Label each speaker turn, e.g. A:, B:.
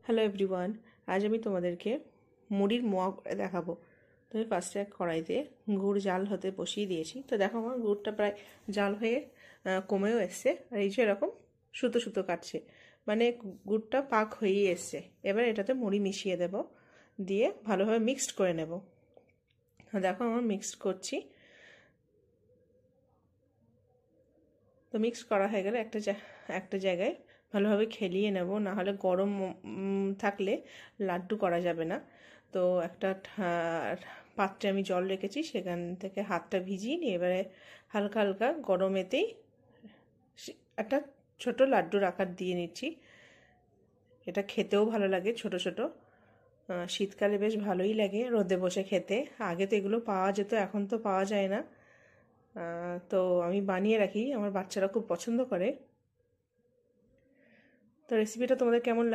A: Hello everyone, আজ আমি তোমাদেরকে মুড়ির মোয়া করে দেখাবো। তো আমি ফার্স্টে এক কড়াইতে গুড় জাল হতে বসিয়ে দিয়েছি। তো দেখো আমার গুড়টা প্রায় জাল হয়ে কমেও এসছে, আর এই যে এরকম সুতো সুতো কাটছে, মানে গুড়টা পাক হয়েই এসছে। এবার এটাতে মুড়ি মিশিয়ে দেব, দিয়ে ভালোভাবে মিক্সড করে নেব। দেখো আমার মিক্সড করছি। তো মিক্স করা হয়ে গেলে একটা জায়গায় ভালোভাবে খেলিয়ে নেব, না হলে গরম থাকলে লাড্ডু করা যাবে না। তো একটা পাত্রে আমি জল রেখেছি, সেখান থেকে হাতটা ভিজিয়ে নিয়ে এবারে হালকা হালকা গরমেতেই একটা ছোট লাড্ডুর আকার দিয়ে নিচ্ছি। এটা খেতেও ভালো লাগে, ছোট ছোট। শীতকালে বেশ ভালোই লাগে রোদে বসে খেতে। আগে তো এগুলো পাওয়া যেত, এখন তো পাওয়া যায় না। তো আমি বানিয়ে রাখি, আমার বাচ্চারা খুব পছন্দ করে। তো রেসিপিটা তোমাদের কেমন